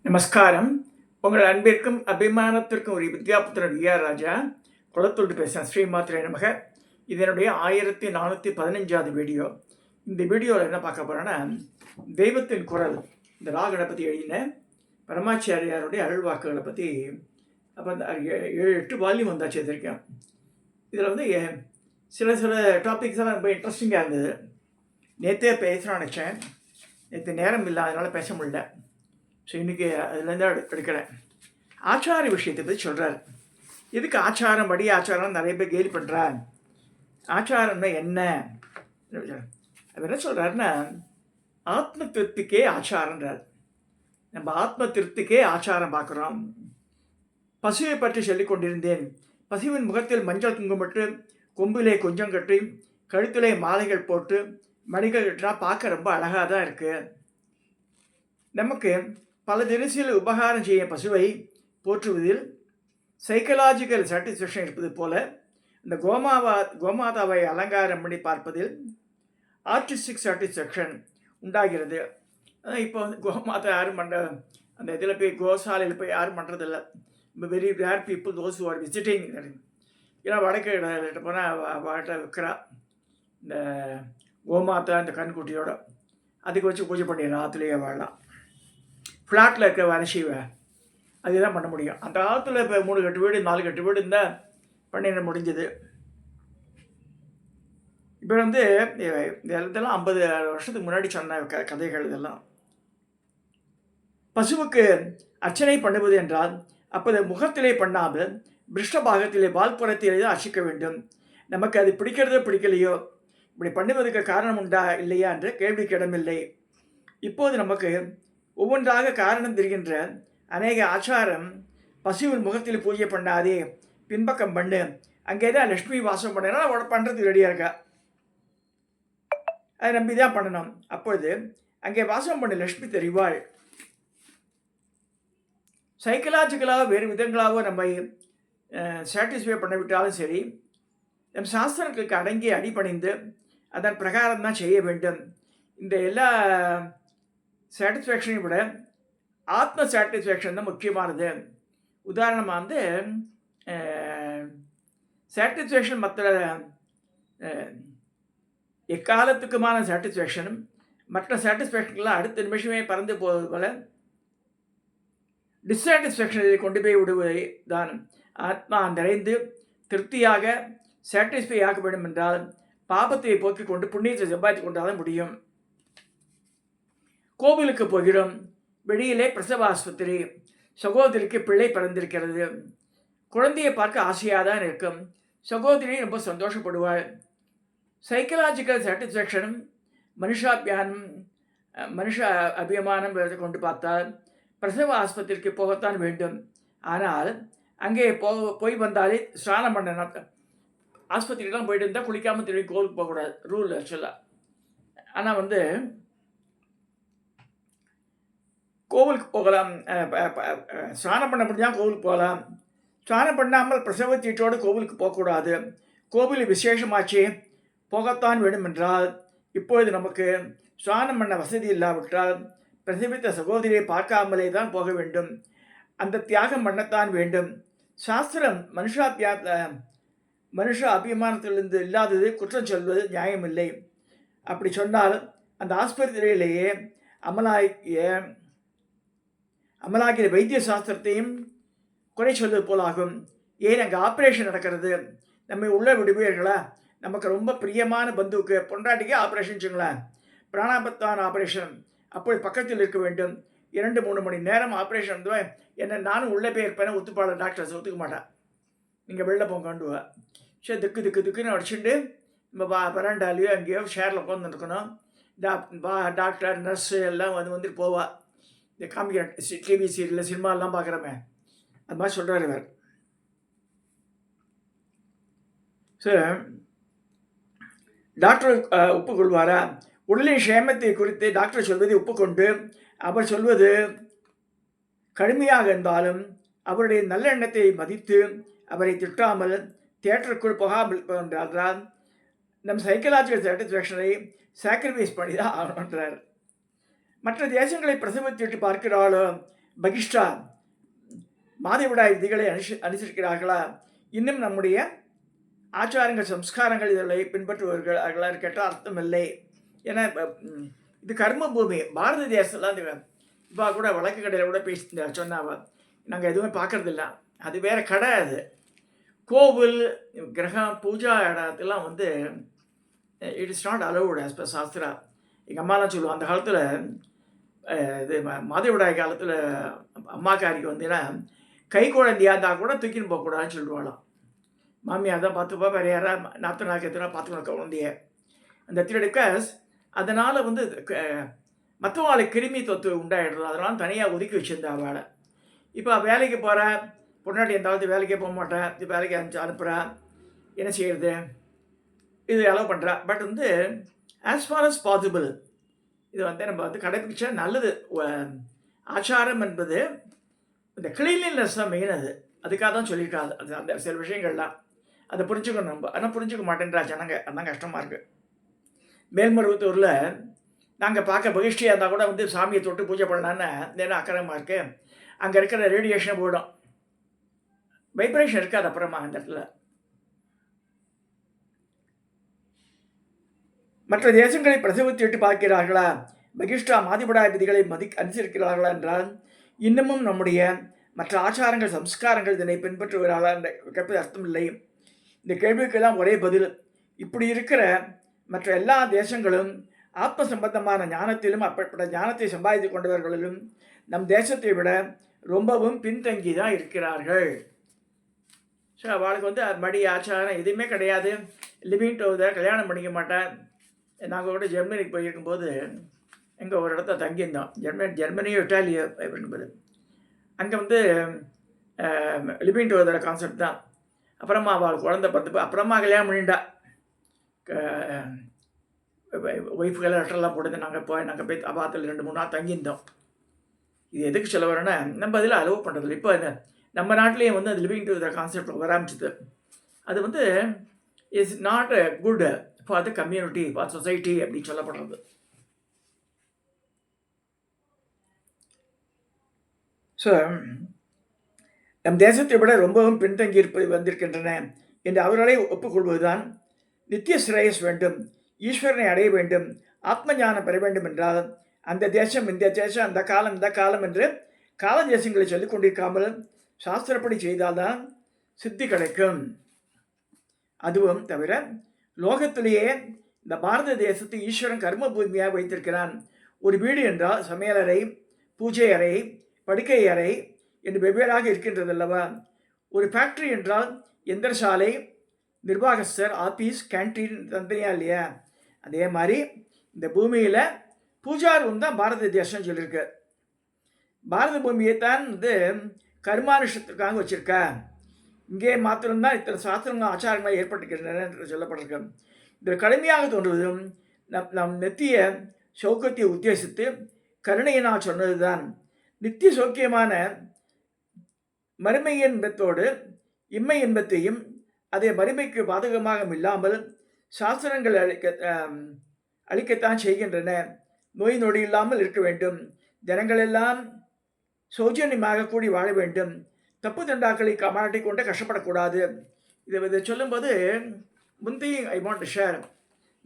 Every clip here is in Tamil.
நமஸ்காரம். உங்கள் அன்பிற்கும் அபிமானத்திற்கும் ஒரு வித்யாபுத்திரன் வி.ஆர். ராஜா குளத்தூர் பேசுகிறேன். ஸ்ரீமாத்திரை நமக. இதனுடைய 1415வது வீடியோ. இந்த வீடியோவில் என்ன பார்க்க போகிறேன்னா, தெய்வத்தின் குரல், இந்த ராகனை பற்றி எழுதின பரமாச்சாரியாருடைய அருள்வாக்குகளை பற்றி. அப்போ அந்த 7-8 வால்யூம் வந்தாச்சு எதிர்க்கேன். இதில் வந்து சில டாபிக்ஸ் எல்லாம் ரொம்ப இன்ட்ரெஸ்டிங்காக இருந்தது. நேற்றே பேசணும்னு நினச்சேன், நேற்று நேரம் இல்லாதனால பேச முடியல. ஸோ இன்றைக்கி அதுலேருந்து எடுக்கிறேன். ஆச்சார விஷயத்தை பற்றி சொல்கிறார். இதுக்கு ஆச்சாரம் படி ஆச்சாரம் நிறைய பேர் கேலி பண்ணுறார். ஆச்சாரம்னா என்ன? அவர் என்ன சொல்கிறாருன்னா, ஆத்ம திருப்திக்கே ஆச்சாரன்றார். நம்ம ஆத்ம திருப்திக்கே ஆச்சாரம் பார்க்குறோம். பசுவை பற்றி சொல்லிக் கொண்டிருந்தேன். பசுவின் முகத்தில் மஞ்சள் குங்குமட்டு, கொம்பிலே கொஞ்சம் கட்டி, கழுத்திலே மாலைகள் போட்டு, மணிகள் கட்டினா பார்க்க ரொம்ப அழகாக தான் இருக்குது. நமக்கு பல தினசில் உபகாரம் செய்ய பசுவை போற்றுவதில் சைக்கலாஜிக்கல் சாட்டிஸ்ஃபேக்ஷன் இருப்பது போல, இந்த கோமாதாவை அலங்காரம் பண்ணி பார்ப்பதில் ஆர்டிஸ்டிக் சாட்டிஸ்ஃபேக்ஷன் உண்டாகிறது. இப்போ வந்து கோமாதா யாரும் பண்ணுற, அந்த இதில் போய் கோசாலையில் போய் யாரும் பண்ணுறதில்ல. Very rare people those who are visiting. ஏன்னா வடக்கு போனால் வாட்ட விற்கிறா இந்த கோமாதா, இந்த கண்குட்டியோட. அதுக்கு வச்சு பூஜை பண்ணிடுறா, ஆற்றுலேயே வாழலாம். ஃப்ளாட்டில் இருக்க வரிசைவை அதுதான் பண்ண முடியும். அந்த காலத்தில் இப்போ 3 கட்டு வீடு 4 கட்டு வீடு இருந்தால் பண்ணிட முடிஞ்சது. இப்போ வந்து இதெல்லாம் 50 வருஷத்துக்கு முன்னாடி சொன்ன கதைகள். இதெல்லாம் பசுவுக்கு அர்ச்சனை பண்ணுவது என்றால் அப்போது முகத்திலே பண்ணாமல் பிருஷ்டபாகத்திலே வால்புறத்திலே தான் அர்ச்சிக்க வேண்டும். நமக்கு அது பிடிக்கிறதோ பிடிக்கலையோ, இப்படி பண்ணுவதற்கு காரணம் உண்டா இல்லையா என்ற கேள்விக்கு இடமில்லை. இப்போது நமக்கு ஒவ்வொன்றாக காரணம் தெரிகின்ற அநேக ஆச்சாரம். பசுவின் முகத்தில் பூஜை பண்ணாதே, பின்பக்கம் பண்ணு, அங்கே தான் லக்ஷ்மி வாசம் பண்ணனா அவளை பண்ணுறதுக்கு ரெடியாக இருக்கா, அதை நம்பி தான் பண்ணணும். அப்பொழுது அங்கே வாசம் பண்ண லக்ஷ்மி தெரிவாள். சைக்கலாஜிக்கலாக வேறு விதங்களாக நம்ம சாட்டிஸ்ஃபை பண்ண விட்டாலும் சரி, நம் சாஸ்திரங்களுக்கு அடங்கி அடிபணிந்து அதன் பிரகாரம் தான் செய்ய வேண்டும். இந்த எல்லா சாட்டிஸ்ஃபேக்ஷனையும் விட ஆத்ம சாட்டிஸ்ஃபேக்ஷன் தான் முக்கியமானது. உதாரணமாக வந்து சாட்டிஸ்ஃபேக்ஷன் மற்ற எக்காலத்துக்குமான சாட்டிஸ்ஃபேக்ஷனும் மற்ற சாட்டிஸ்ஃபேக்ஷன்லாம் அடுத்த நிமிஷமே பறந்து போவது போல டிஸ்சாட்டிஸ்ஃபேக்ஷனை கொண்டு போய் விடுவதை தான். ஆத்மா நிறைந்து திருப்தியாக சாட்டிஸ்ஃபை ஆக வேண்டும் என்றால் பாபத்தை போக்கிக் கொண்டு புண்ணியத்தை சம்பாதித்து கொண்டாதான் முடியும். கோவிலுக்கு போகிறோம். வெளியிலே பிரசவ ஆஸ்பத்திரி. சகோதரிக்கு பிள்ளை பிறந்திருக்கிறது. குழந்தையை பார்க்க ஆசையாக தான் இருக்கும். சகோதரி ரொம்ப சந்தோஷப்படுவாள். சைக்கலாஜிக்கல் சாட்டிஸ்ஃபேக்ஷனும் மனுஷ அபிமானம் கொண்டு பார்த்தால் பிரசவ ஆஸ்பத்திரிக்கு போகத்தான் வேண்டும். ஆனால் அங்கே போய் வந்தாலே ஸ்நானம் பண்ணணும். ஆஸ்பத்திரிக்கெலாம் போயிட்டு இருந்தால் குளிக்காமல் திரும்பி கோவிலுக்கு போகக்கூடாது ரூல் ஆக்சுவலாக. ஆனால் வந்து கோவிலுக்கு போகலாம், ஸ்நானம் பண்ண முடிஞ்சால் கோவிலுக்கு போகலாம். ஸ்நானம் பண்ணாமல் பிரசவ தீட்டோடு கோவிலுக்கு போகக்கூடாது. கோவில் விசேஷமாச்சு போகத்தான் வேண்டும் என்றால் இப்பொழுது நமக்கு ஸ்நானம் பண்ண வசதி இல்லாவிட்டால் பிரசவித்த சகோதரியை பார்க்காமலே தான் போக வேண்டும். அந்த தியாகம் பண்ணத்தான் வேண்டும். சாஸ்திரம் மனுஷ அபிமானத்திலிருந்து இல்லாதது குற்றம் சொல்வது நியாயமில்லை. அப்படி சொன்னால் அந்த ஆஸ்பத்திரியிலேயே அமலாகிய வைத்திய சாஸ்திரத்தையும் குறை சொல்வது போலாகும். ஏன் அங்கே ஆப்ரேஷன் நடக்கிறது, நம்ம உள்ளே விடுவீர்களா? நமக்கு ரொம்ப பிரியமான பந்துவுக்கு பொண்டாட்டிக்கு ஆப்ரேஷன் வச்சுங்களேன், பிராணாபத்தான ஆப்ரேஷன். அப்படி பக்கத்தில் இருக்க வேண்டும். 2-3 மணி நேரம் ஆப்ரேஷன் வந்து என்ன நானும் உள்ளே போய் இருப்பேன். ஒத்துப்பாளர் டாக்டர்ஸ் ஒத்துக்க மாட்டேன். நீங்கள் வெளில போங்க கொண்டுவா. சரி, திக்குன்னு அடிச்சுட்டு நம்ம பராண்டாலேயோ அங்கேயோ ஷேரில் உட்காந்துருக்கணும். டாக்டர் நர்ஸு எல்லாம் வந்துட்டு போவா. இந்த காமிக்கிற டிவி சீரியலில் சினிமாலாம் பார்க்குறமே, அது மாதிரி சொல்கிறார் இவர். ஸோ டாக்டர் ஒப்புக்கொள்வாரா? உடலின் சேமத்தை குறித்து டாக்டர் சொல்வதை ஒப்புக்கொண்டு அவர் சொல்வது கடுமையாக இருந்தாலும் அவருடைய நல்லெண்ணத்தை மதித்து அவரை திட்டாமல் தியேட்டருக்குள் போகாமல் என்றால் நம் சைக்கலாஜிக்கல் சாட்டிஸ்ஃபேக்ஷனை சாக்ரிஃபைஸ் பண்ணி தான் ஆகணுன்றார். மற்ற தேசங்களை பிரசவித்துட்டு பார்க்கிறாளோ பகிஷ்டா மாதவிடாய் விதிகளை அனுசரிக்கிறார்களா? இன்னும் நம்முடைய ஆச்சாரங்கள் சம்ஸ்காரங்கள் இதில் பின்பற்றுவார்களா கேட்டால் அர்த்தம் இல்லை. ஏன்னா இது கர்ம பூமி. பாரத தேசத்தில் இப்போ கூட வழக்கு கடையில் கூட பேசி சொன்னாவ நாங்கள் எதுவுமே பார்க்கறதில்ல. அது வேறு கடை. அது கோவில் கிரகம் பூஜா இடத்துலாம் it is not allowed as per shastra. எங்கள் அம்மாலாம் சொல்லுவோம் அந்த காலத்தில் இது மாதவிடாய் காலத்தில் அம்மாக்காரிக்கு கை குழந்தையாக இருந்தால் கூட தூக்கின்னு போகக்கூடாதுன்னு சொல்லுவாளாம். மாமியார் தான் பார்த்துப்பா, வேறு யாராவது நாற்று எத்தனா பார்த்துக்கணும் குழந்தைய. அந்த பிகாஸ் அதனால் மற்றவாளுக்கு கிருமி தொத்து உண்டாயிடுறது. அதனால் தனியாக ஒதுக்கி வச்சுருந்தா அவளை. இப்போ வேலைக்கு போகிற பொன்னாட்டி எந்த காலத்து வேலைக்கே போக மாட்டேன், இது வேலைக்கு அனுப்புகிறா, என்ன செய்கிறது, இது அலோவ் பண்ணுறா. But as for us possible இது நம்ம கடைப்பிடிச்சா நல்லது. ஆச்சாரம் என்பது இந்த கிளீன்லினஸ் தான் மெயின். அதுக்காக தான் சொல்லியிருக்காது. அது அந்த சில விஷயங்கள்லாம் அதை புரிஞ்சுக்கணும் நம்ம. ஆனால் புரிஞ்சுக்க மாட்டேன்றா ஜனங்க. அதுதான் கஷ்டமாக இருக்குது. மேல்மருவத்தூரில் நாங்கள் பார்க்க பகிஷ்டியாக இருந்தால் கூட சாமியை தொட்டு பூஜை பண்ணலான்னு நேரம் அக்கறமாக இருக்குது. அங்கே இருக்கிற ரேடியேஷன் போயிடும், வைப்ரேஷன் இருக்காது. அப்புறமா அந்த இடத்துல மற்ற தேசங்களை பிரசவித்துவிட்டு பார்க்கிறார்களா? பகிஷ்டா மாதவிடாய் விதிகளை அனுசரிக்கிறார்களா என்றால் இன்னமும் நம்முடைய மற்ற ஆச்சாரங்கள் சம்ஸ்காரங்கள் இதனை பின்பற்றுகிறார்களா என்ற கேட்பது அர்த்தம் இல்லை. இந்த கேள்விக்கெல்லாம் ஒரே பதில். இப்படி இருக்கிற மற்ற எல்லா தேசங்களும் ஆத்ம சம்பந்தமான ஞானத்திலும் அப்பேற்பட்ட ஞானத்தை சம்பாதித்து கொண்டவர்களிலும் நம் தேசத்தை விட ரொம்பவும் பின்தங்கி தான் இருக்கிறார்கள். ஸோ அவளுக்கு மடி ஆச்சாரம் எதுவுமே கிடையாது. லிவிங் டுகெதர், கல்யாணம் பண்ணிக்க மாட்டேன். நாங்கள் கூட ஜெர்மனிக்கு போயிருக்கும்போது எங்கே ஒரு இடத்த தங்கியிருந்தோம். ஜெர்மனியோ இட்டாலியோ அப்படின்பது. அங்கே லிவிங் டுகெதர் கான்செப்ட் தான். அப்புறமா அவள் குழந்தை பிறந்து அப்புறமா கல்யாணம் பண்ணிட்டா. ஒய்ஃபுக்கெல்லாம் லெட்டர்லாம் போட்டு நாங்கள் போய் அபாத்தில் 2-3 நாள் தங்கியிருந்தோம். இது எதுக்கு சொல்ல வரேன்னா, நம்ம அதில் அலோவ் பண்ணுறதில்ல. இப்போ நம்ம நாட்டிலேயே அது லிவிங் டுகெதர் கான்செப்ட் வர ஆரம்பிச்சிது. அது is not good for the community, for society அப்படின்னு சொல்லப்படுறது. ஸோ நம் தேசத்தை விட ரொம்பவும் பின்தங்கி வந்திருக்கின்றன என்று அவர்களை ஒப்புக்கொள்வதுதான். நித்திய சிரேயஸ் வேண்டும், ஈஸ்வரனை அடைய வேண்டும், ஆத்ம ஞானம் பெற வேண்டும் என்றால் அந்த தேசம் இந்த தேசம், அந்த காலம் இந்த காலம் என்று கால தேசங்களை சொல்லிக் கொண்டிருக்காமல் சாஸ்திரப்படி செய்தால்தான் சித்தி கிடைக்கும். அதுவும் தவிர லோகத்திலேயே இந்த பாரத தேசத்தை ஈஸ்வரன் கர்ம பூமியாக வைத்திருக்கிறான். ஒரு வீடு என்றால் சமையலறை, பூஜை அறை, படுக்கை அறை என்று வெவ்வேறாக இருக்கின்றது அல்லவா? ஒரு ஃபேக்ட்ரி என்றால் எந்திரசாலை, நிர்வாகஸ்தர், ஆஃபீஸ், கேன்டீன் தந்தனியா இல்லையா? அதே மாதிரி இந்த பூமியில் பூஜா ரூம் தான் பாரத தேசம் சொல்லியிருக்கு. பாரத பூமியை தான் கர்மானுஷத்துக்காக வச்சுருக்கா. இங்கே மாத்திரம்தான் இத்தனை சாஸ்திரங்கள் ஆச்சாரங்கள் ஏற்பட்டிருக்கின்றன என்று சொல்லப்பட்டிருக்கு. இதில் கடுமையாக தோன்றுவதும் நம் நெத்திய சௌக்கத்தை உத்தேசித்து கருணையினால் சொன்னது தான். நித்திய சௌக்கியமான மறுமை இன்பத்தோடு இம்மை இன்பத்தையும் அதை மறுமைக்கு பாதகமாக இல்லாமல் சாஸ்திரங்கள் அளிக்கத்தான் செய்கின்றன. நோய் நொடி இல்லாமல் இருக்க வேண்டும், ஜனங்களெல்லாம் சௌஜன்யமாக கூடி வாழ வேண்டும், தப்பு தண்டாக்களை மாட்டி கொண்டு கஷ்டப்படக்கூடாது. இதை சொல்லும்போது ஐ வாண்ட் டு ஷேர்.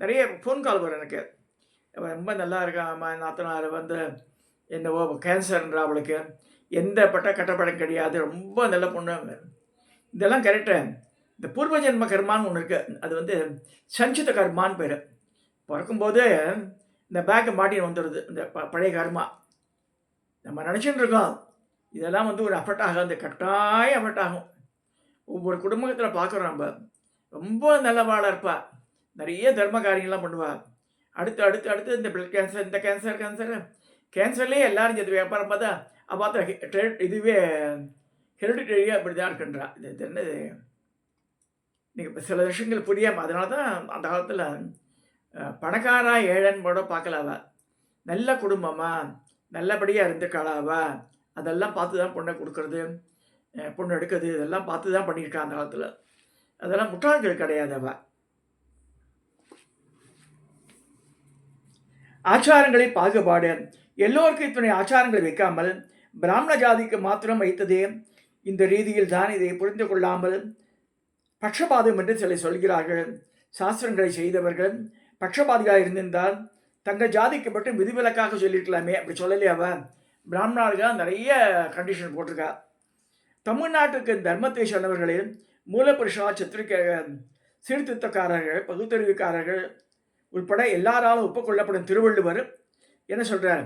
நிறைய ஃபோன் கால் வரும் எனக்கு. ரொம்ப நல்லா இருக்கான் நாத்தனார் என்னவோ கேன்சர்ன்ற அவளுக்கு எந்த கட்டப்படம் கிடையாது, ரொம்ப நல்ல பொண்ணு. இதெல்லாம் கரெக்டு. இந்த பூர்வ ஜென்ம கர்மான்னு ஒன்று இருக்குது. அது சஞ்சித கர்மான்னு பேர். பிறக்கும்போது இந்த பேக்கை மாட்டின்னு வந்துடுது இந்த பழைய கர்மா. நம்ம நினச்சிட்டு இருக்கோம் இதெல்லாம் ஒரு அஃபெக்ட் ஆகும், அந்த கட்டாயம் அஃபெக்ட் ஆகும். ஒவ்வொரு குடும்பத்தில் பார்க்குறோம். நம்ம ரொம்ப நல்லவாளாக இருப்பாள், நிறைய தர்ம காரியங்கள்லாம் பண்ணுவாள். அடுத்து இந்த பிளட் கேன்சர், இந்த கேன்சர்லேயே எல்லாரும் இது வியாபாரம் பார்த்தா பார்த்தா இதுவே ஹெரிடிட்டரியாக இப்படி தான் இருக்குன்றா. இது என்னது நீங்கள் இப்போ சில விஷயங்கள் புரியாமல். அதனால தான் அந்த காலத்தில் பணக்காரா ஏழன் கூட பார்க்கலாவா, நல்ல குடும்பமாக நல்லபடியாக இருந்துக்காளாவா, அதெல்லாம் பார்த்து தான் பொண்ணை கொடுக்கறது, பொண்ணு எடுக்கிறது, இதெல்லாம் பார்த்து தான் பண்ணியிருக்கா அந்த காலத்தில். அதெல்லாம் முட்டாள்கள் கிடையாதவா. ஆச்சாரங்களை பாகுபாடு. எல்லோருக்கும் இத்தனை ஆச்சாரங்களை வைக்காமல் பிராமண ஜாதிக்கு மாத்திரம் வைத்ததே இந்த ரீதியில் தான் இதை புரிந்து கொள்ளாமல் பட்சபாதம் என்று சிலர் சொல்கிறார்கள். சாஸ்திரங்களை செய்தவர்கள் பட்சபாதியாக இருந்திருந்தால் தங்கள் ஜாதிக்கு மட்டும் விதிவிலக்காக சொல்லியிருக்கலாமே, அப்படி சொல்லலையாவா? பிராமணர்கள் நிறைய கண்டிஷன் போட்டிருக்கா. தமிழ்நாட்டுக்கு தர்மத்தை சொன்னவர்களில் மூலபுருஷா, சத்திரிகை, சீர்திருத்தக்காரர்கள், பகுத்தறிவுக்காரர்கள் உட்பட எல்லாராலும் ஒப்புக்கொள்ளப்படும் திருவள்ளுவர் என்ன சொல்றார்?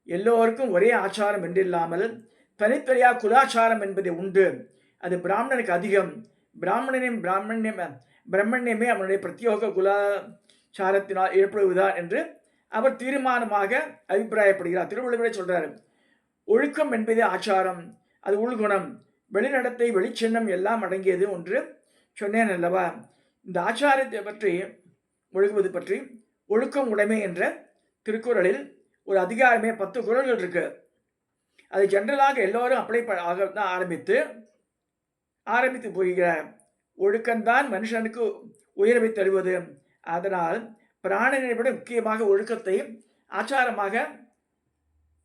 எல்லோருக்கும் ஒரே ஆச்சாரம் என்றில்லாமல் தனித்தனியாக குலாச்சாரம் என்பது உண்டு. அது பிராமணனுக்கு அதிகம். பிரம்மண்யமே அவனுடைய பிரத்யோக குலாச்சாரத்தினால் ஏற்படுவதுதான் என்று அவர் தீர்மானமாக அபிப்பிராயப்படுகிறார். திருவள்ளுவரே சொல்றாரு, ஒழுக்கம் என்பதே ஆச்சாரம், அது உள்குணம், வெளிநடத்தை, வெளிச்சின்னம் எல்லாம் அடங்கியது ஒன்று சொன்னேன் அல்லவா? இந்த ஆச்சாரத்தை பற்றி ஒழுகுவது பற்றி ஒழுக்கம் உடைமை என்ற திருக்குறளில் ஒரு அதிகாரமே 10 குறள்கள் இருக்கு. அது ஜென்ரலாக எல்லோரும் அப்ளை தான் ஆரம்பித்து போகிறார். ஒழுக்கம்தான் மனுஷனுக்கு உயர்வை தருவது. அதனால் பிராணனை விட முக்கியமாக ஒழுக்கத்தை ஆச்சாரமாக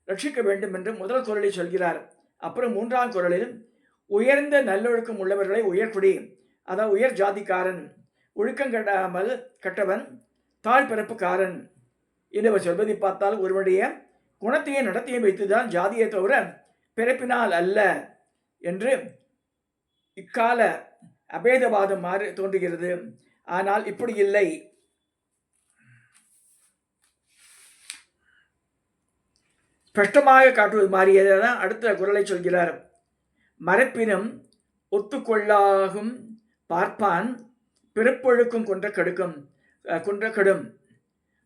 ரட்சிக்க வேண்டும் என்று முதல் குறளில் சொல்கிறார். அப்புறம் 3ஆம் குறளில் உயர்ந்த நல்லொழுக்கம் உள்ளவர்களை உயர்குடி, அதாவது உயர் ஜாதிக்காரன், ஒழுக்கம் கட்டவன் தாழ் பிறப்புக்காரன் என்று சொல்வதை பார்த்தால் ஒருவனுடைய குணத்தையும் நடத்தையும் வைத்துதான் ஜாதியை தவிர பிறப்பினால் அல்ல என்று இக்கால அபேதவாதம் மாறி தோன்றுகிறது. ஆனால் இப்படி இல்லை. ஸ்பஷ்டமாக காட்டுவது மாறியதை தான் அடுத்த குறளை சொல்கிறார். மரப்பினும் ஒத்துக்கொள்ளாகும் பார்ப்பான் பிறப்பொழுக்கும் கொன்ற கெடும்.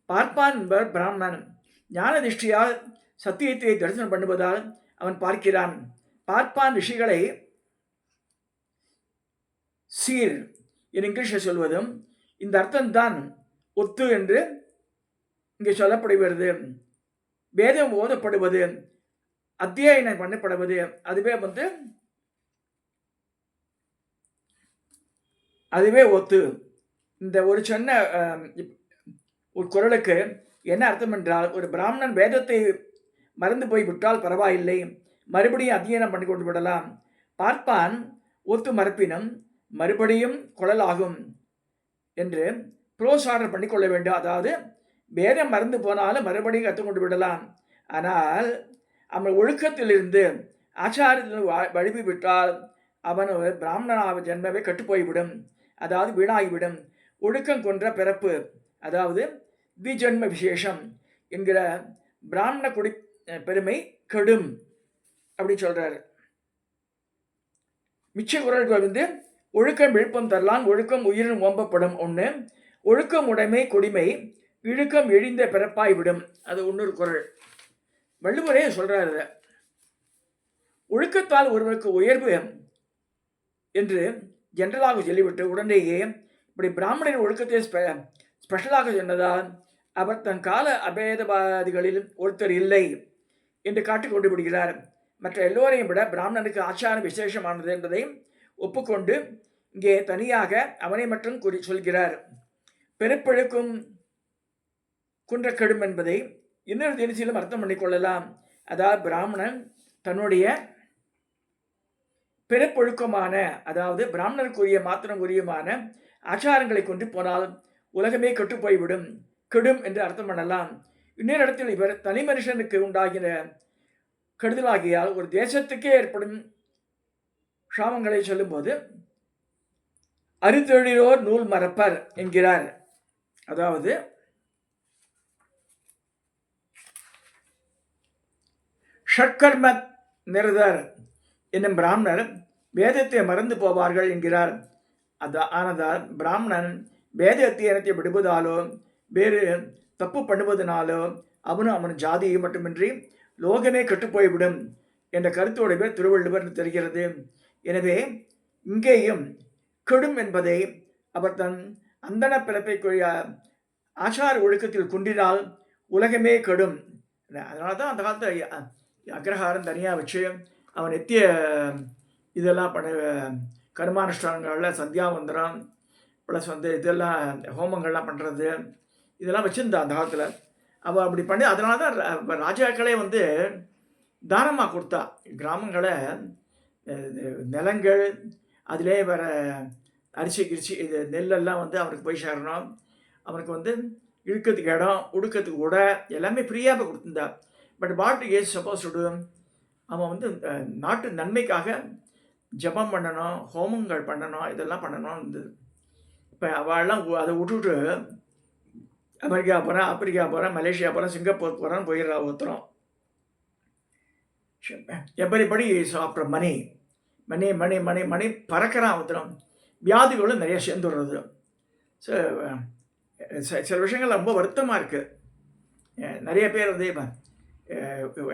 பார்ப்பான் என்பவர் பிராமணன். ஞான திருஷ்டியால் சத்தியத்தை தரிசனம் பண்ணுவதால் அவன் பார்க்கிறான். பார்ப்பான் ரிஷிகளை சீர் என் இங்கிலீஷில் சொல்வதும் இந்த அர்த்தம்தான் ஒத்து என்று இங்கே சொல்லப்படுகிறது. வேதம் ஓதப்படுவது, அத்தியாயனம் பண்ணப்படுவது, அதுவே ஒத்து. இந்த ஒரு சொன்ன ஒரு குறளுக்கு என்ன அர்த்தம் என்றால், ஒரு பிராமணன் வேதத்தை மறந்து போய் விட்டால் பரவாயில்லை, மறுபடியும் அத்தியனம் பண்ணி கொண்டு விடலாம். பார்ப்பான் ஒத்து மறுப்பினும் மறுபடியும் குழலாகும் என்று ப்ரோஸ் ஆர்டர் பண்ணிக்கொள்ள வேண்டும். அதாவது வேதம் மறந்து போனாலும் மறுபடியும் கற்றுக்கொண்டு விடலாம். ஆனால் அவன் ஒழுக்கத்திலிருந்து ஆச்சாரத்தில் வழுவி விட்டால் அவன் பிராமணனாக ஜென்மவே கட்டுப்போய்விடும், அதாவது வீணாகிவிடும். ஒழுக்கம் கொன்ற பிறப்பு, அதாவது திஜன்ம விசேஷம் என்கிற பிராமண குடி பெருமை கெடும் அப்படி சொல்றாரு. மிச்ச குறள்கள் ஒழுக்கம் விழுப்பம் தரலாம், ஒழுக்கம் உயிரின் ஓம்பப்படும் ஒன்று, ஒழுக்கம் உடைமை கொடிமை, இழுக்கம் எழிந்த பிறப்பாய் விடும், அது இன்னொரு குறள். வள்ளுவரே சொல்றாரு, ஒழுக்கத்தால் ஒருவருக்கு உயர்வு என்று ஜென்ரலாக சொல்லிவிட்டு உடனேயே இப்படி பிராமணரின் ஒழுக்கத்தை ஸ்பெஷலாக சொன்னதால் அவர் தன் கால அபேதவாதிகளில் ஒருத்தர் இல்லை என்று காட்டிக் கொண்டு விடுகிறார். மற்ற எல்லோரையும் விட பிராமணனுக்கு ஆச்சாரம் விசேஷமானது என்பதை ஒப்புக்கொண்டு இங்கே தனியாக அவனை மட்டும் சொல்கிறார். பிறப்பெழுக்கும் குன்றக்கெடும் என்பதை இன்னொரு தினசிலும் அர்த்தம் பண்ணிக்கொள்ளலாம். அதாவது பிராமணன் தன்னுடைய பிறப்பொழுக்கமான, அதாவது பிராமணருக்குரிய மாத்திரக்குரியமான ஆச்சாரங்களை கொண்டு போனால் உலகமே கெட்டுப்போய்விடும், கெடும் என்று அர்த்தம் பண்ணலாம். இன்னொரு இடத்தில் இவர் தனி மனுஷனுக்கு உண்டாகிற கெடுதலாகியால் ஒரு தேசத்துக்கே ஏற்படும் சாமங்களை சொல்லும்போது அறுத்தொழிலோர் நூல் மறப்பர் என்கிறார். அதாவது ஷட்கர்ம நிரதர் என்னும் பிராமணர் வேதத்தை மறந்து போவார்கள் என்கிறார். ஆனதால் பிராமணன் வேத அத்தியனத்தை விடுவதாலோ வேறு தப்பு பண்ணுவதனாலோ அவன் ஜாதியை மட்டுமின்றி லோகமே கெட்டுப்போய்விடும் என்ற கருத்தோடு திருவள்ளுவர் தெரிகிறது. எனவே இங்கேயும் கெடும் என்பதை அவர் தன் அந்தன பிறப்பைக்குரிய ஆச்சார ஒழுக்கத்தில் குன்றினால் உலகமே கெடும். அதனால தான் அந்த காலத்தில் அக்ரஹாரம் தனியாக வச்சு அவன் நித்திய இதெல்லாம் கர்மானுஷ்டானங்களில் சந்தியாவந்தனம் ப்ளஸ் இதெல்லாம் ஹோமங்கள்லாம் பண்ணுறது இதெல்லாம் வச்சுருந்தா அந்த காலத்தில் அவள் அப்படி பண்ணி. அதனால தான் ராஜாக்களே தானமாக கொடுத்தா கிராமங்களை நிலங்கள் அதிலே வர அரிசி கிரிசி இது நெல்லெல்லாம் வந்து அவனுக்கு போய் சேரணும். அவனுக்கு வந்து இழுக்கிறதுக்கு இடம், உடுக்கிறதுக்கு உடை எல்லாமே ஃப்ரீயாக கொடுத்துருந்தா. But what is suppose to do, அவன் வந்து நாட்டு நன்மைக்காக ஜபம் பண்ணணும், ஹோமங்கள் பண்ணணும், இதெல்லாம் பண்ணணும் இருந்தது. இப்போ அவள்லாம் அதை விட்டுட்டு அமெரிக்கா போகிறேன், ஆப்பிரிக்கா போகிறேன், மலேசியா போகிறேன், சிங்கப்பூர் போகிறேன்னு போயிடுறா ஒருத்தரும். எவ்வரிபடி இஸ் ஆஃப்டர் மணி மணி மணி மணி மணி பறக்கிறான் ஒருத்தரும். வியாதிகளும் நிறைய சேர்ந்துடுறது. ஸோ சில விஷயங்கள் ரொம்ப வருத்தமாக இருக்குது. நிறைய பேர் வந்து இப்போ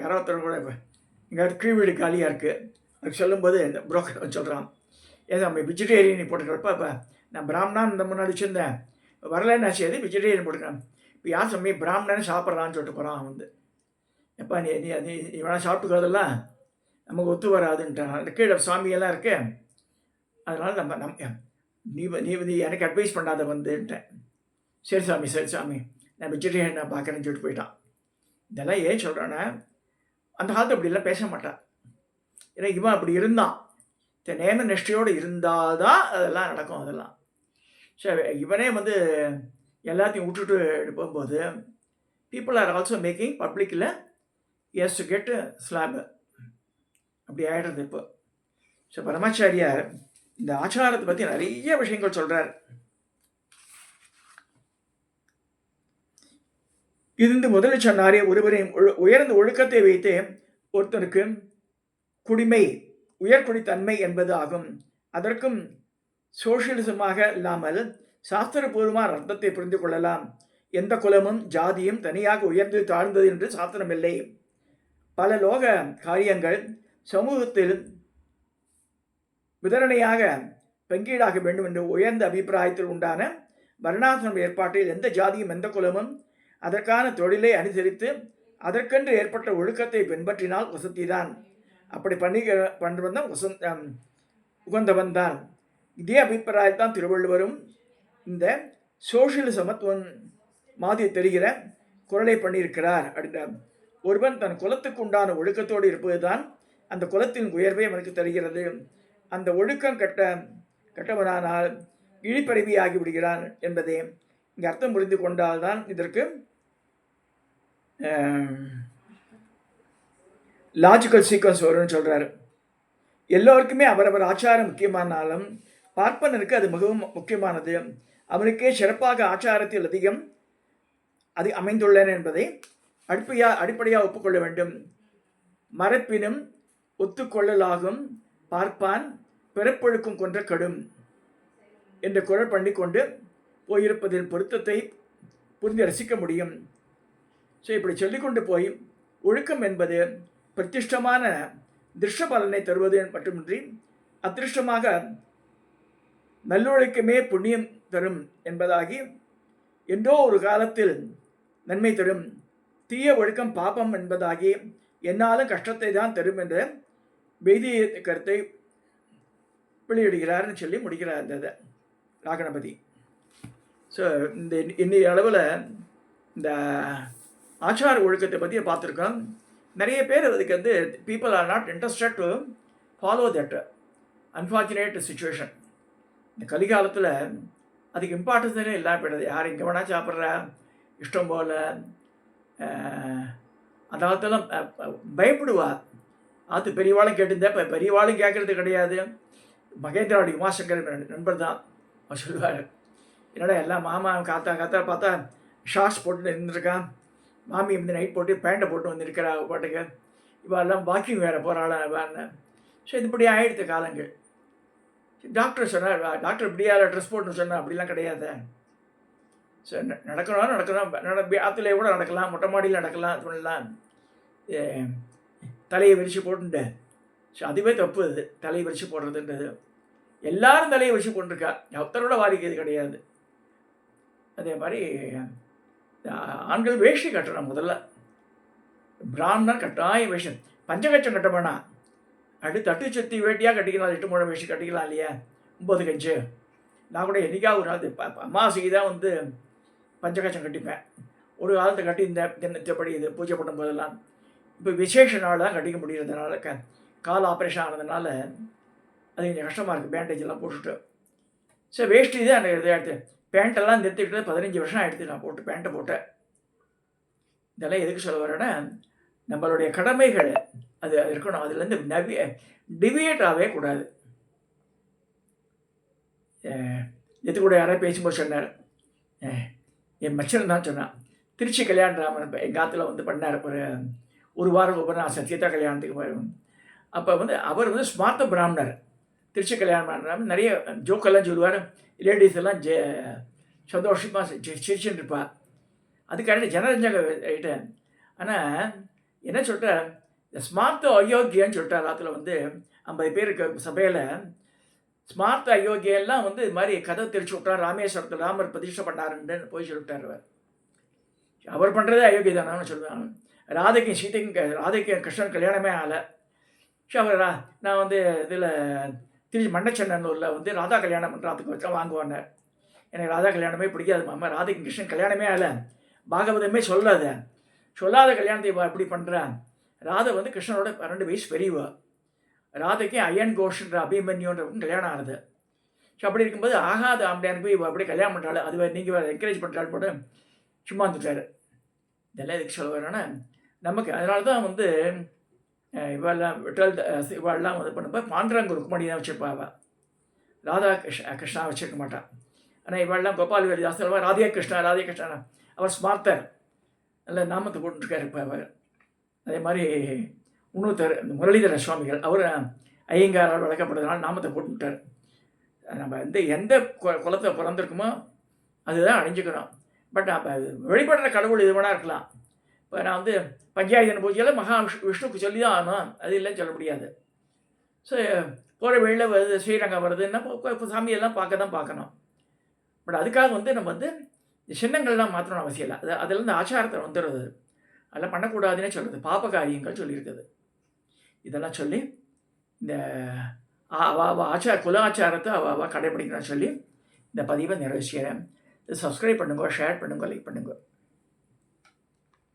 யாரோ ஒருத்தர் கூட இப்போ எங்கேயாவது கீழ் வீடு காலியாக இருக்குது, அதுக்கு சொல்லும்போது இந்த புரோக்கர் சொல்கிறான், ஏன் நம்ம வெஜிடேரியன் போட்டுக்கிறப்ப இப்போ நான் பிராமணான் இந்த முன்னாடி வச்சுருந்தேன், வரலன்னு ஆச்சு, எது வெஜிடேரியன் போட்டுக்கிறேன். இப்போ யார் சமயம் பிராமணன்னு சாப்பிட்றான்னு சொல்லிட்டு போகிறான். அவன் வந்து எப்போ நீ நீ நீ நீ வேணால் சாப்பிட்டுக்கிறதெல்லாம் நமக்கு ஒத்து வராதுன்ட்டான். அந்த கீழே சாமியெல்லாம் இருக்கு, அதனால் நீ எனக்கு அட்வைஸ் பண்ணாத வந்துட்டேன். சரி சாமி நான் வெஜிடேரியன் நான் பார்க்குறேன்னு சொல்லிட்டு போயிட்டான். இதெல்லாம் ஏன் சொல்கிறேன்னா, அந்த காலத்து அப்படிலாம் பேச மாட்டான். ஏன்னா இவன் அப்படி இருந்தான், நேம நிஷ்டையோடு இருந்தால் தான் அதெல்லாம் நடக்கும். அதெல்லாம் சரி, இவனே வந்து எல்லாத்தையும் விட்டுட்டு எடுக்கும்போது பீப்புள் ஆர் ஆல்சோ மேக்கிங் பப்ளிக்கில் எஸ் டு கெட் ஸ்லாப், அப்படி ஆகிடுறது இப்போ. ஸோ பரமாச்சாரியார் இந்த ஆச்சாரத்தை பற்றி நிறைய விஷயங்கள் சொல்கிறார். இருந்து முதலில் சொன்னாரே, ஒருவரையும் உயர்ந்த ஒழுக்கத்தை வைத்து ஒருத்தருக்கு குடிமை உயர்குடித்தன்மை என்பது ஆகும். அதற்கும் சோசியலிசமாக இல்லாமல் சாஸ்திரபூர்வமான அர்த்தத்தை புரிந்து கொள்ளலாம். எந்த குலமும் ஜாதியும் தனியாக உயர்ந்து தாழ்ந்தது என்று சாஸ்திரமில்லை. பல லோக காரியங்கள் சமூகத்தில் விதரணையாக பங்கீடாக வேண்டும் என்று உயர்ந்த அபிப்பிராயத்தில் உண்டான வர்ணாசிரம ஏற்பாட்டில் எந்த ஜாதியும் எந்த குலமும் அதற்கான தொழிலை அனுசரித்து அதற்கென்று ஏற்பட்ட ஒழுக்கத்தை பின்பற்றினால் வசதிதான். அப்படி பண்ணுவந்தான் உகந்தவன் தான். இதே அபிப்பிராயத்தான் திருவள்ளுவரும் இந்த சோசியல் சமத்துவம் மாதிரி தெரிகிற குரலை பண்ணியிருக்கிறார் அப்படின்றார். ஒருவன் தன் குலத்துக்கு உண்டான ஒழுக்கத்தோடு இருப்பது தான் அந்த குலத்தின் உயர்வை அவனுக்கு தருகிறது. அந்த ஒழுக்கம் கட்டவனானால் இழிப்பறிவி ஆகிவிடுகிறான் என்பதே இங்கே அர்த்தம் புரிந்து கொண்டால்தான் இதற்கு லாஜிக்கல் சீக்வன்ஸ் வரும்னு சொல்கிறார். எல்லோருக்குமே அவரவர் ஆச்சாரம் முக்கியமானாலும் பார்ப்பனருக்கு அது மிகவும் முக்கியமானது. அவனுக்கே சிறப்பாக ஆச்சாரத்தில் அதிகம் அது அமைந்துள்ளன என்பதை அடிப்படையாக ஒப்புக்கொள்ள வேண்டும். மரப்பினும் ஒத்துக்கொள்ளலாகும் பார்ப்பான் பிறப்பொழுக்கும் கொன்ற கடும் என்ற குரல் பண்ணி கொண்டு போயிருப்பதின் பொருத்தத்தை புரிந்து ரசிக்க முடியும். ஸோ இப்படி சொல்லிக்கொண்டு போய் ஒழுக்கம் என்பது பிரதிஷ்டமான திருஷ்ட பலனை தருவது மட்டுமின்றி அதிருஷ்டமாக நல்லொழுக்கமே புண்ணியம் தரும் என்பதாகி என்றோ ஒரு காலத்தில் நன்மை தரும், தீய ஒழுக்கம் பாபம் என்பதாகி என்னாலும் கஷ்டத்தை தான் தரும் என்ற வைதிக கருத்தை வெளியிடுகிறார்னு சொல்லி முடிக்கிறார் இந்த ராகணபதி. ஸோ இந்த இன்னைய அளவில் இந்த ஆச்சார ஒழுக்கத்தை பற்றி பார்த்துருக்கோம். நிறைய பேர் அதுக்கு வந்து people are not interested to follow that unfortunate situation. இந்த கலிகாலத்தில் அதுக்கு இம்பார்ட்டன்ஸே இல்லாமல் போய்டுது. யார் இங்கே வேணால் சாப்பிட்ற இஷ்டம் போல். அந்த காலத்தெல்லாம் பயப்படுவா. அது பெரியவாளும் கேட்டிருந்தேன், இப்போ பெரியவாளும் கேட்குறது கிடையாது. மகேந்திராவுடைய உமாசங்கர் நண்பர் தான் அவர் சொல்லுவார், என்னடா எல்லாம் மாமா காத்தா பார்த்தா ஷார்ட்ஸ் போட்டு இருந்திருக்கான், மாமி வந்து நைட் போட்டு பேண்ட்டை போட்டு வந்துருக்கிறா பாட்டுக்கு, இவெல்லாம் வாக்கிங் வேறு போகிறாளா வேறு. ஸோ இதுபடி ஆகிடுத்த காலங்கள். டாக்டர் சொன்னார், டாக்டர் இப்படியால் ட்ரெஸ் போட்டுன்னு சொன்னால் அப்படிலாம் கிடையாது. ஸோ நடக்கணும் ஆற்றுல கூட நடக்கலாம், மொட்டை மாடியில் நடக்கலாம், சொல்லலாம். தலையை விரித்து போட்டுட்டு ஸோ அதுவே தப்பு. அது தலையை விரித்து போடுறதுன்றது எல்லாரும் தலையை விரித்து போட்டுருக்கா, ஒருத்தரோட வாரிக்கிறது கிடையாது. அதே மாதிரி ஆண்கள் வேஷ்டி கட்டணும். முதல்ல பிராமணன் கட்டாயம் வேஷ்டி, பஞ்சகச்சம் கட்ட வேணாம், தட்டு சுற்றி வேட்டியாக கட்டிக்கலாம், 8 முழம் வேஷ்டி கட்டிக்கலாம் இல்லையா, 9 கஞ்சு. நான் கூட என்றைக்காக ஒரு நாள் அம்மாவாசைக்கு தான் வந்து பஞ்சகச்சம் கட்டிப்பேன். ஒரு காலத்தை கட்டி இந்த தினத்தப்படி இது பூஜை பண்ணும் போதெல்லாம் இப்போ விசேஷ நாள் தான் கட்டிக்க முடியறதுனால கால் ஆப்ரேஷன் ஆனதுனால அது கொஞ்சம் கஷ்டமாக இருக்குது, பேண்டேஜெல்லாம் போட்டுட்டு. ஸோ வேஷ்டி தான் அந்த இதை எடுத்து பேண்ட்டெல்லாம் நிறுத்திக்கிட்டு 15 வருஷம் ஆகிடுது நான் போட்டு பேண்ட்டை போட்டேன். இதெல்லாம் எதுக்கு சொல்ல வரேன்னா, நம்மளுடைய கடமைகள் அது இருக்கணும். அதுலேருந்து டிவியேட் ஆகவே கூடாது. எது கூட யாராவது பேசும்போது சொன்னார், என் மச்சன் தான் சொன்னான், திருச்சி கல்யாணராமன் எங்கள் ஆற்றுல வந்து பண்ணார். ஒரு வாரம் நான் சத்யதா கல்யாணத்துக்கு. அப்போ வந்து அவர் வந்து ஸ்மார்த்த பிராமணர். திருச்சி கல்யாணம் நிறைய ஜோக்கெல்லாம் சொல்லுவார். லேடிஸ் எல்லாம் சந்தோஷமாக சிரிச்சுட்டு இருப்பாள். அதுக்காக ஜனரஞ்சக ஆகிட்டேன். ஆனால் என்ன சொல்லிட்டார், இந்த ஸ்மார்த்த அயோக்கியன்னு சொல்லிட்டார். ஆற்றுல வந்து 50 பேருக்கு சபையில் ஸ்மார்த்த அயோக்கியெல்லாம் வந்து இது மாதிரி கதை தெரிச்சு விட்டார். ராமேஸ்வரத்தில் ராமர் பிரதிஷ்டை பண்ணாருன்னு போய் சொல்லிவிட்டார். அவர் பண்ணுறதே அயோக்கிய தானு சொல்லுவாங்க. ராதைக்கும் கிருஷ்ணன் கல்யாணமே ஆகலை. ஸோ அவர் நான் வந்து இதில் திருச்சி மண்டச்சென்னூரில் வந்து ராதா கல்யாணம் பண்ணுறதுக்கு வச்சா வாங்குவாங்க. எனக்கு ராதா கல்யாணமே பிடிக்காது மாமா, ராதைக்கு கிருஷ்ணன் கல்யாணமே ஆகலை, பாகவதமே சொல்லாத கல்யாணத்தை எப்படி பண்ணுறேன். ராதை வந்து கிருஷ்ணனோட 2 வயசு பெரியவா. ராதைக்கு அயன் கோஷ்ன்ற அபிமன்யுன்றவங்க கல்யாணம் ஆகுது. ஸோ அப்படி இருக்கும்போது ஆகாத ஆம்பளையானுக்கு போய் அப்படியே கல்யாணம் பண்ணுறாள். அது நீங்கள் என்கரேஜ் பண்ணுறாள் போட்டு சும்மா வந்துட்டார். இதெல்லாம் எதுக்கு சொல்ல வரேன்னா, நமக்கு அதனால தான் வந்து இவெல்லாம் இவெல்லாம் வந்து பண்ணும்போது பாண்டரங்க ருக்மணி தான் வச்சுருப்பாள். ராதா கிருஷ்ணா வச்சுருக்க மாட்டான். ஆனால் இவெல்லாம் கோபால் தாஸ் ராதே கிருஷ்ணா அவர் ஸ்மார்த்தர், நல்ல நாமத்தை போட்டுருக்காரு. இப்போ அவர் அதே மாதிரி இன்னொருத்தர் முரளிதர சுவாமிகள், அவர் ஐயங்காரால் வளர்க்கப்படுறதுனால நாமத்தை போட்டுவிட்டார். நம்ம வந்து எந்த குலத்தை பிறந்திருக்குமோ அதுதான் அடைஞ்சிக்கணும். பட் அப்போ வெளிப்படுற கடவுள் இது வேணா இருக்கலாம். இப்போ நான் வந்து பஞ்சாயத்து பூஜையில் மகா விஷ்ணுக்கு சொல்லி தான் ஆகணும், அது இல்லைன்னு சொல்ல முடியாது. ஸோ போகிற வெளியில் வருது, ஸ்ரீரங்கம் வருதுன்னா இப்போ சாமியெல்லாம் பார்க்கணும். பட் அதுக்காக வந்து நம்ம வந்து சின்னங்கள்லாம் மாற்றணும் அவசியம் இல்லை. அதுலேருந்து ஆச்சாரத்தை வந்துடுறது, அதெல்லாம் பண்ணக்கூடாதுன்னே சொல்கிறது, பாப காரியங்கள் சொல்லியிருக்குது. இதெல்லாம் சொல்லி இந்த குல ஆச்சாரத்தை அவள் கடைபிடிக்கணும்னு சொல்லி இந்த பதிவை நிறைவு செய்கிறேன். சப்ஸ்கிரைப் பண்ணுங்க, ஷேர் பண்ணுங்க, லைக் பண்ணுங்க.